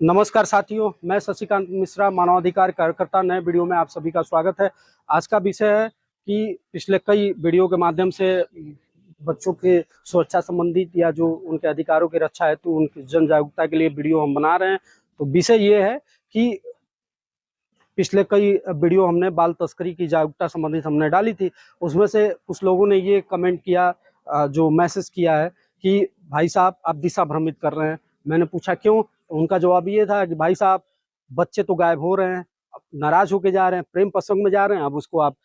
नमस्कार साथियों, मैं शशिकांत मिश्रा, मानवाधिकार कार्यकर्ता। नए वीडियो में आप सभी का स्वागत है। आज का विषय है कि पिछले कई वीडियो के माध्यम से बच्चों के सुरक्षा संबंधित या जो उनके अधिकारों की रक्षा हेतु उनकी जन जागरूकता के लिए वीडियो हम बना रहे हैं। तो विषय ये है कि पिछले कई वीडियो हमने बाल तस्करी की जागरूकता संबंधित हमने डाली थी। उसमें से कुछ लोगों ने ये कमेंट किया, जो मैसेज किया है कि भाई साहब आप दिशा भ्रमित कर रहे हैं। मैंने पूछा क्यों, तो उनका जवाब ये था कि भाई साहब बच्चे तो गायब हो रहे हैं, नाराज होके जा रहे हैं, प्रेम प्रसंग में जा रहे हैं, अब उसको आप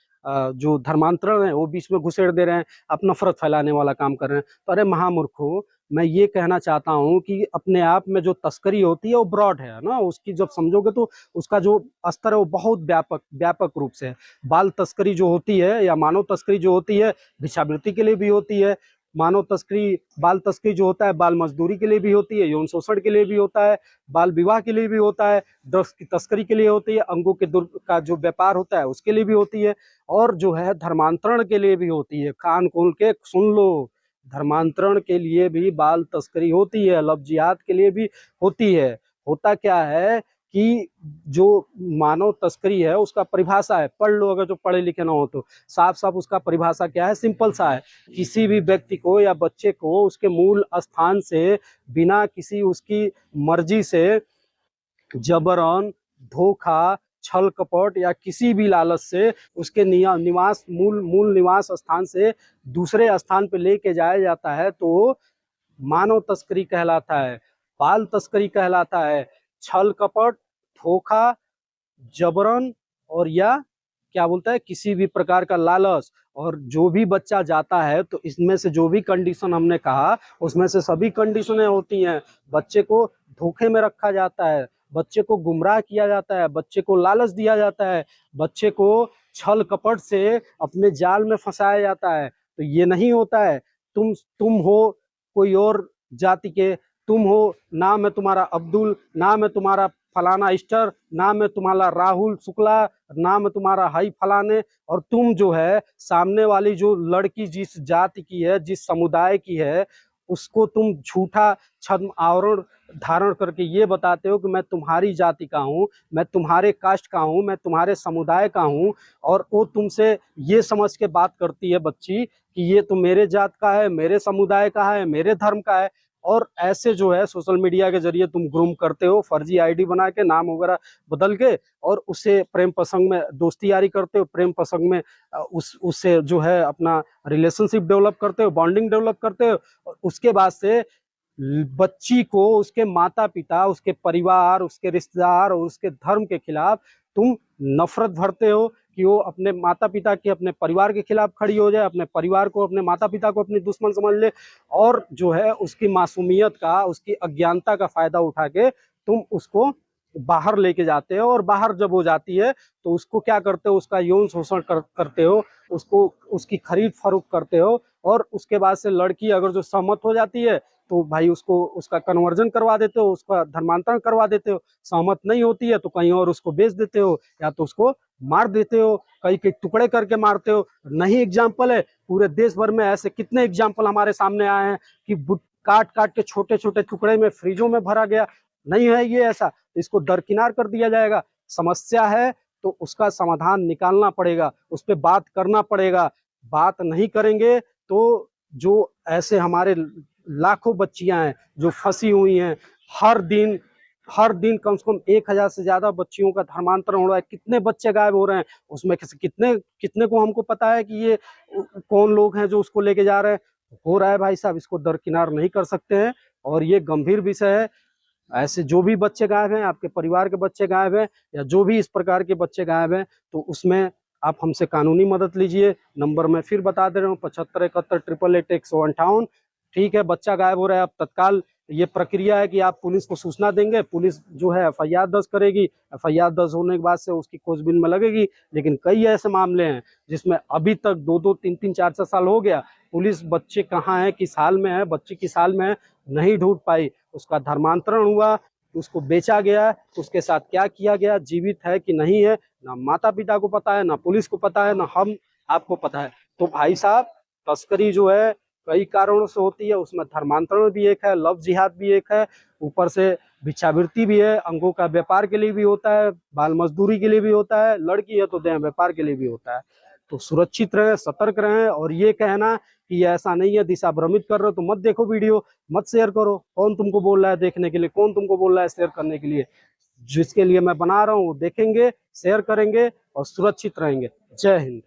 जो धर्मांतरण है वो बीच में घुसेड़ दे रहे हैं, आप नफरत फैलाने वाला काम कर रहे हैं। तो अरे महामूर्खों, मैं ये कहना चाहता हूँ कि अपने आप में जो तस्करी होती है वो ब्रॉड है ना, उसकी जब समझोगे तो उसका जो स्तर है वो बहुत व्यापक व्यापक रूप से है। बाल तस्करी जो होती है या मानव तस्करी जो होती है भिक्षावृत्ति के लिए भी होती है। मानव तस्करी बाल तस्करी जो होता है बाल मजदूरी के लिए भी होती है, यौन शोषण के लिए भी होता है, बाल विवाह के लिए भी होता है, ड्रग्स की तस्करी के लिए होती है, अंगों के का जो व्यापार होता है उसके लिए भी होती है, और जो है धर्मांतरण के लिए भी होती है। कान खोल के सुन लो, धर्मांतरण के लिए भी बाल तस्करी होती है, लव जिहाद के लिए भी होती है। होता क्या है कि जो मानव तस्करी है उसका परिभाषा है, पढ़ लो अगर जो पढ़े लिखे ना हो तो। साफ साफ उसका परिभाषा क्या है, सिंपल सा है। किसी भी व्यक्ति को या बच्चे को उसके मूल स्थान से बिना किसी उसकी मर्जी से जबरन, धोखा, छल कपट या किसी भी लालच से उसके निवास मूल मूल निवास स्थान से दूसरे स्थान पे लेके जाया जाता है तो मानव तस्करी कहलाता है, बाल तस्करी कहलाता है। छल कपट, धोखा, जबरन और या क्या बोलता है किसी भी प्रकार का लालच। और जो भी बच्चा जाता है तो इसमें से जो भी कंडीशन हमने कहा उसमें से सभी कंडीशनें होती हैं। बच्चे को धोखे में रखा जाता है, बच्चे को गुमराह किया जाता है, बच्चे को लालच दिया जाता है, बच्चे को छल कपट से अपने जाल में फंसाया जाता है। तो ये नहीं होता है तुम हो कोई और जाति के, तुम हो, नाम है तुम्हारा अब्दुल, नाम है तुम्हारा फलाना स्टर, नाम है तुम्हारा राहुल शुक्ला, नाम है तुम्हारा हाई फलाने, और तुम जो है सामने वाली जो लड़की जिस जाति की है, जिस समुदाय की है, उसको तुम झूठा छद्म आवरण धारण करके ये बताते हो कि मैं तुम्हारी जाति का हूँ, मैं तुम्हारे कास्ट का हूँ, मैं तुम्हारे समुदाय का हूँ। और वो तुमसे ये समझ के बात करती है बच्ची कि ये तो मेरे जात का है, मेरे समुदाय का है, मेरे धर्म का है। और ऐसे जो है सोशल मीडिया के जरिए तुम ग्रूम करते हो, फर्जी आईडी बना के नाम वगैरह बदल के, और उससे प्रेम प्रसंग में दोस्ती यारी करते हो, प्रेम प्रसंग में उससे जो है अपना रिलेशनशिप डेवलप करते हो, बॉन्डिंग डेवलप करते हो। और उसके बाद से बच्ची को उसके माता पिता, उसके परिवार, उसके रिश्तेदार और उसके धर्म के खिलाफ तुम नफरत भरते हो कि वो अपने माता पिता के, अपने परिवार के खिलाफ खड़ी हो जाए, अपने परिवार को, अपने माता पिता को अपनी दुश्मन समझ ले, और जो है उसकी मासूमियत का, उसकी अज्ञानता का फायदा उठा के तुम उसको बाहर लेके जाते हो। और बाहर जब हो जाती है तो उसको क्या करते हो, उसका यौन शोषण करते हो, उसको उसकी खरीद फरोख्त करते हो। और उसके बाद से लड़की अगर जो सहमत हो जाती है तो भाई उसको उसका कन्वर्जन करवा देते हो, उसका धर्मांतरण करवा देते हो। सहमत नहीं होती है तो कहीं और उसको बेच देते हो या तो उसको मार देते हो, कई कई टुकड़े करके मारते हो। नहीं एग्जाम्पल है, पूरे देश भर में ऐसे कितने एग्जाम्पल हमारे सामने आए हैं कि काट काट के छोटे छोटे टुकड़े में फ्रिजों में भरा गया। नहीं है ये ऐसा, इसको दरकिनार कर दिया जाएगा। समस्या है तो उसका समाधान निकालना पड़ेगा, उस पर बात करना पड़ेगा। बात नहीं करेंगे तो जो ऐसे हमारे लाखों बच्चियां हैं जो फंसी हुई हैं, हर दिन कम से कम 1,000 से ज्यादा बच्चियों का धर्मांतरण हो रहा है। कितने बच्चे गायब हो रहे हैं, उसमें कितने कितने को हमको पता है कि ये कौन लोग हैं जो उसको लेके जा रहे हैं। हो रहा है भाई साहब, इसको दरकिनार नहीं कर सकते हैं और ये गंभीर विषय है। ऐसे जो भी बच्चे गायब हैं, आपके परिवार के बच्चे गायब हैं या जो भी इस प्रकार के बच्चे गायब हैं, तो उसमें आप हमसे कानूनी मदद लीजिए। नंबर मैं फिर बता दे रहा हूँ, 75 71 888 158। ठीक है, बच्चा गायब हो रहा है, आप तत्काल ये प्रक्रिया है कि आप पुलिस को सूचना देंगे, पुलिस जो है एफआईआर दर्ज करेगी, एफआईआर दर्ज होने के बाद से उसकी खोजबीन में लगेगी। लेकिन कई ऐसे मामले हैं जिसमें अभी तक 2-2 3-3 4-4 साल हो गया, पुलिस बच्चे कहाँ है, किस हाल में है, बच्चे किस हाल में है, नहीं ढूंढ पाई। उसका धर्मांतरण हुआ, उसको बेचा गया, उसके साथ क्या किया गया, जीवित है कि नहीं है, ना माता पिता को पता है, ना पुलिस को पता है, ना हम आपको पता है। तो भाई साहब, तस्करी जो है कई कारणों से होती है, उसमें धर्मांतरण भी एक है, लव जिहाद भी एक है, ऊपर से भिक्षावृत्ति भी है, अंगों का व्यापार के लिए भी होता है, बाल मजदूरी के लिए भी होता है, लड़की है तो देह व्यापार के लिए भी होता है। तो सुरक्षित रहें, सतर्क रहें। और ये कहना कि ऐसा नहीं है, दिशा भ्रमित कर रहे हो तो मत देखो वीडियो, मत शेयर करो। कौन तुमको बोल रहा है देखने के लिए, कौन तुमको बोल रहा है शेयर करने के लिए? जिसके लिए मैं बना रहा हूँ वो देखेंगे, शेयर करेंगे और सुरक्षित रहेंगे। जय हिंद।